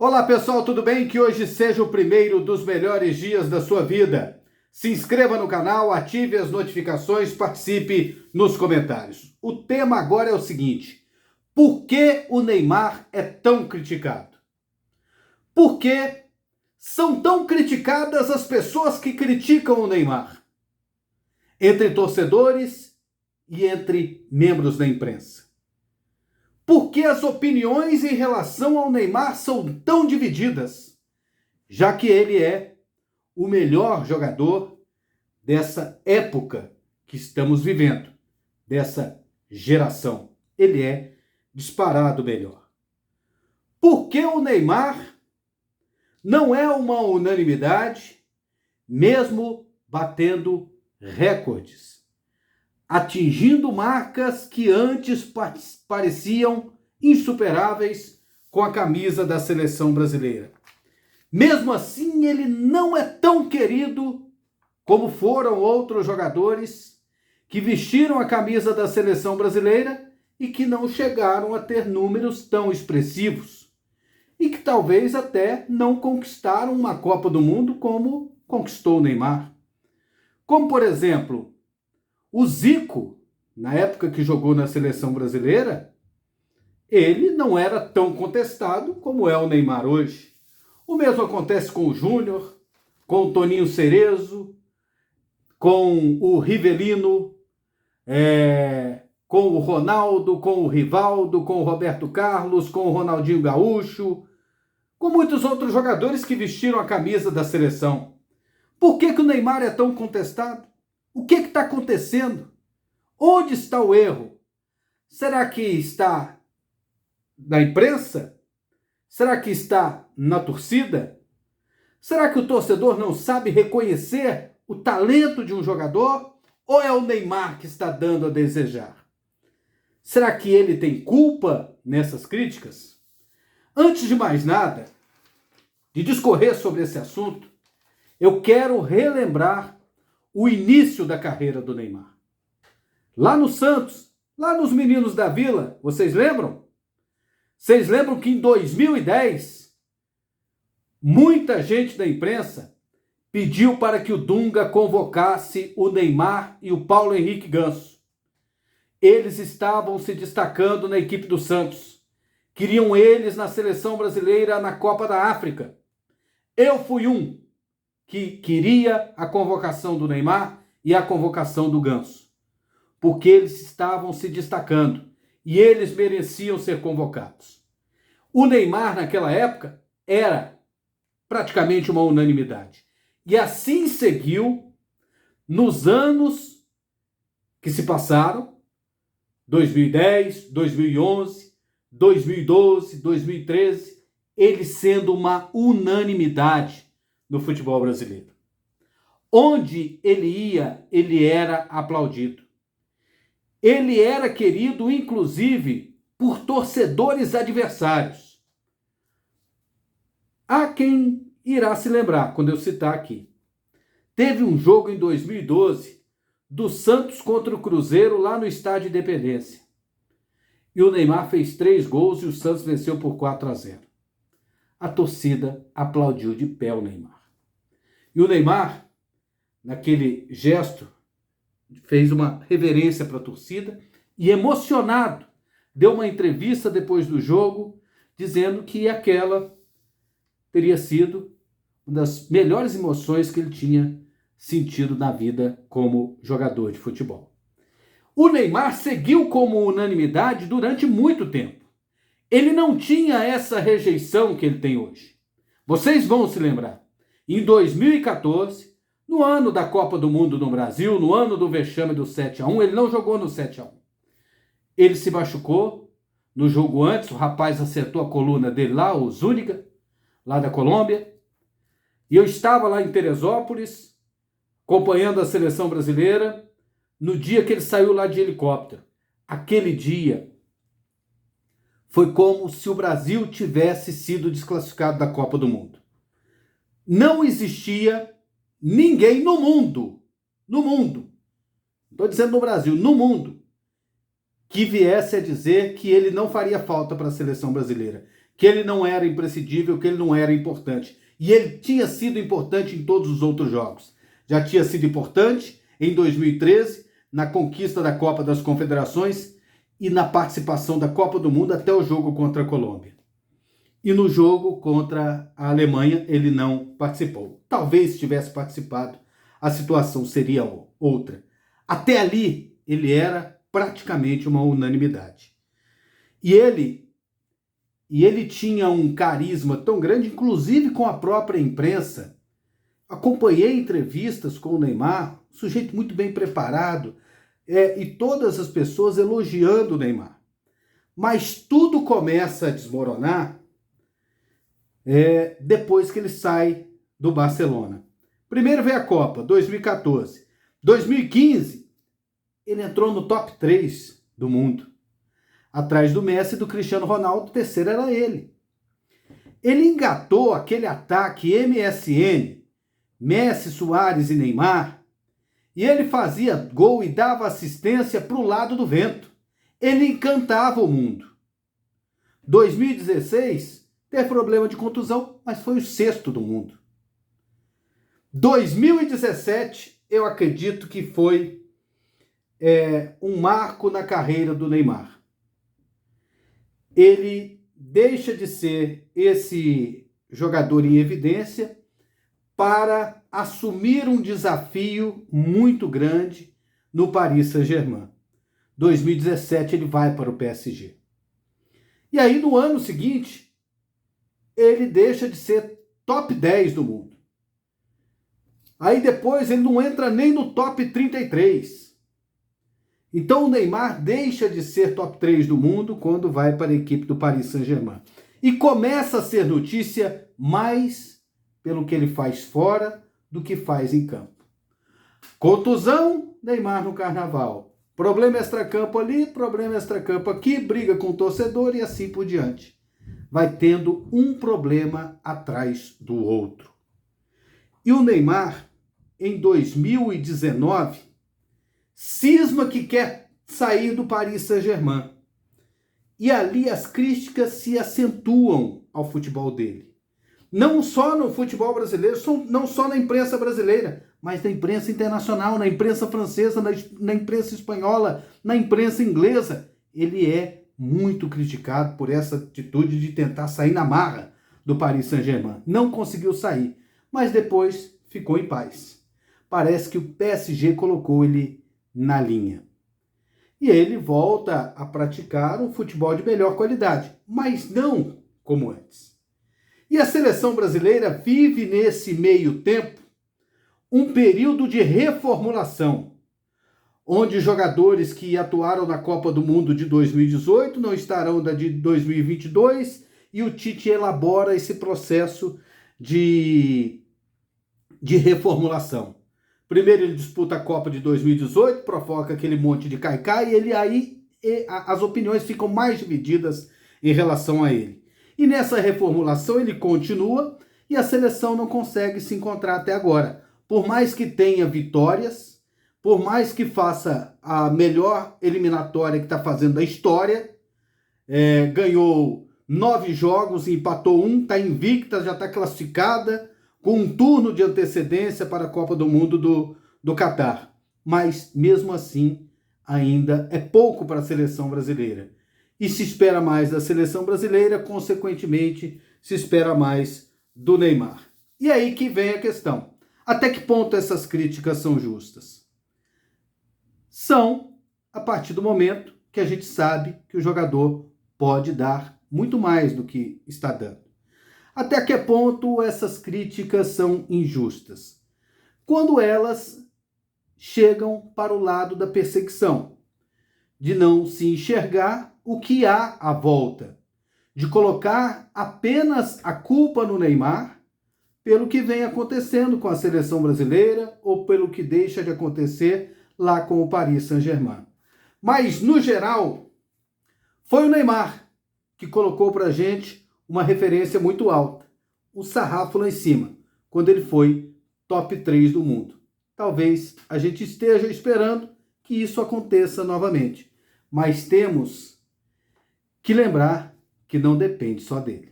Olá pessoal, tudo bem? Que hoje seja o primeiro dos melhores dias da sua vida. Se inscreva no canal, ative as notificações, participe nos comentários. O tema agora é o seguinte: por que o Neymar é tão criticado? Por que são tão criticadas as pessoas que criticam o Neymar? Entre torcedores e entre membros da imprensa. Por que as opiniões em relação ao Neymar são tão divididas? Já que ele é o melhor jogador dessa época que estamos vivendo, dessa geração. Ele é disparado o melhor. Por que o Neymar não é uma unanimidade, mesmo batendo recordes, atingindo marcas que antes pareciam insuperáveis com a camisa da seleção brasileira? Mesmo assim, ele não é tão querido como foram outros jogadores que vestiram a camisa da seleção brasileira e que não chegaram a ter números tão expressivos e que talvez até não conquistaram uma Copa do Mundo como conquistou o Neymar. Como, por exemplo, o Zico, na época que jogou na seleção brasileira, ele não era tão contestado como é o Neymar hoje. O mesmo acontece com o Júnior, com o Toninho Cerezo, com o Rivelino, com o Ronaldo, com o Rivaldo, com o Roberto Carlos, com o Ronaldinho Gaúcho, com muitos outros jogadores que vestiram a camisa da seleção. Por que o Neymar é tão contestado? O que está acontecendo? Onde está o erro? Será que está na imprensa? Será que está na torcida? Será que o torcedor não sabe reconhecer o talento de um jogador? Ou é o Neymar que está dando a desejar? Será que ele tem culpa nessas críticas? Antes de mais nada, de discorrer sobre esse assunto, eu quero relembrar o início da carreira do Neymar. Lá no Santos, lá nos Meninos da Vila, vocês lembram? Vocês lembram que em 2010, muita gente da imprensa pediu para que o Dunga convocasse o Neymar e o Paulo Henrique Ganso. Eles estavam se destacando na equipe do Santos. Queriam eles na seleção brasileira na Copa da África. Eu fui um que queria a convocação do Neymar e a convocação do Ganso, porque eles estavam se destacando e eles mereciam ser convocados. O Neymar, naquela época, era praticamente uma unanimidade. E assim seguiu nos anos que se passaram, 2010, 2011, 2012, 2013, ele sendo uma unanimidade no futebol brasileiro. Onde ele ia, ele era aplaudido. Ele era querido, inclusive, por torcedores adversários. Há quem irá se lembrar, quando eu citar aqui. Teve um jogo em 2012, do Santos contra o Cruzeiro, lá no Estádio Independência. E o Neymar fez 3 gols e o Santos venceu por 4-0. A torcida aplaudiu de pé o Neymar. E o Neymar, naquele gesto, fez uma reverência para a torcida e, emocionado, deu uma entrevista depois do jogo, dizendo que aquela teria sido uma das melhores emoções que ele tinha sentido na vida como jogador de futebol. O Neymar seguiu como unanimidade durante muito tempo. Ele não tinha essa rejeição que ele tem hoje. Vocês vão se lembrar. Em 2014, no ano da Copa do Mundo no Brasil, no ano do vexame do 7-1, ele não jogou no 7-1. Ele se machucou no jogo antes, o rapaz acertou a coluna dele lá, o Zúñiga, lá da Colômbia. E eu estava lá em Teresópolis, acompanhando a seleção brasileira, no dia que ele saiu lá de helicóptero. Aquele dia foi como se o Brasil tivesse sido desclassificado da Copa do Mundo. Não existia ninguém no mundo, estou dizendo no Brasil, no mundo, que viesse a dizer que ele não faria falta para a seleção brasileira, que ele não era imprescindível, que ele não era importante. E ele tinha sido importante em todos os outros jogos. Já tinha sido importante em 2013, na conquista da Copa das Confederações e na participação da Copa do Mundo até o jogo contra a Colômbia. E no jogo contra a Alemanha ele não participou. Talvez se tivesse participado, a situação seria outra. Até ali ele era praticamente uma unanimidade. E ele tinha um carisma tão grande, inclusive com a própria imprensa. Acompanhei entrevistas com o Neymar, sujeito muito bem preparado, e todas as pessoas elogiando o Neymar. Mas tudo começa a desmoronar depois que ele sai do Barcelona. Primeiro veio a Copa, 2014. 2015, ele entrou no top 3 do mundo. Atrás do Messi e do Cristiano Ronaldo, o terceiro era ele. Ele engatou aquele ataque MSN, Messi, Suárez e Neymar, e ele fazia gol e dava assistência para o lado do vento. Ele encantava o mundo. 2016, teve problema de contusão, mas foi o sexto do mundo. 2017, eu acredito que foi um marco na carreira do Neymar. Ele deixa de ser esse jogador em evidência para assumir um desafio muito grande no Paris Saint-Germain. 2017 ele vai para o PSG. E aí no ano seguinte, ele deixa de ser top 10 do mundo. Aí depois ele não entra nem no top 33. Então o Neymar deixa de ser top 3 do mundo quando vai para a equipe do Paris Saint-Germain. E começa a ser notícia mais pelo que ele faz fora do que faz em campo. Contusão, Neymar no Carnaval. Problema extracampo ali, problema extracampo aqui, briga com o torcedor e assim por diante. Vai tendo um problema atrás do outro. E o Neymar, em 2019, cisma que quer sair do Paris Saint-Germain. E ali as críticas se acentuam ao futebol dele. Não só no futebol brasileiro, não só na imprensa brasileira, mas na imprensa internacional, na imprensa francesa, na imprensa espanhola, na imprensa inglesa. Ele é muito criticado por essa atitude de tentar sair na marra do Paris Saint-Germain. Não conseguiu sair, mas depois ficou em paz. Parece que o PSG colocou ele na linha. E ele volta a praticar um futebol de melhor qualidade, mas não como antes. E a seleção brasileira vive nesse meio tempo um período de reformulação, onde jogadores que atuaram na Copa do Mundo de 2018 não estarão da de 2022 e o Tite elabora esse processo de reformulação. Primeiro ele disputa a Copa de 2018, provoca aquele monte de caicai e as opiniões ficam mais divididas em relação a ele. E nessa reformulação ele continua e a seleção não consegue se encontrar até agora. Por mais que tenha vitórias, por mais que faça a melhor eliminatória que está fazendo da história, ganhou 9 jogos, empatou 1, está invicta, já está classificada, com um turno de antecedência para a Copa do Mundo do Catar. Mas, mesmo assim, ainda é pouco para a seleção brasileira. E se espera mais da seleção brasileira, consequentemente, se espera mais do Neymar. E aí que vem a questão. Até que ponto essas críticas são justas? São a partir do momento que a gente sabe que o jogador pode dar muito mais do que está dando. Até que ponto essas críticas são injustas? Quando elas chegam para o lado da perseguição, de não se enxergar o que há à volta, de colocar apenas a culpa no Neymar pelo que vem acontecendo com a seleção brasileira ou pelo que deixa de acontecer lá com o Paris Saint-Germain. Mas, no geral, foi o Neymar que colocou para a gente uma referência muito alta, o sarrafo lá em cima, quando ele foi top 3 do mundo. Talvez a gente esteja esperando que isso aconteça novamente, mas temos que lembrar que não depende só dele.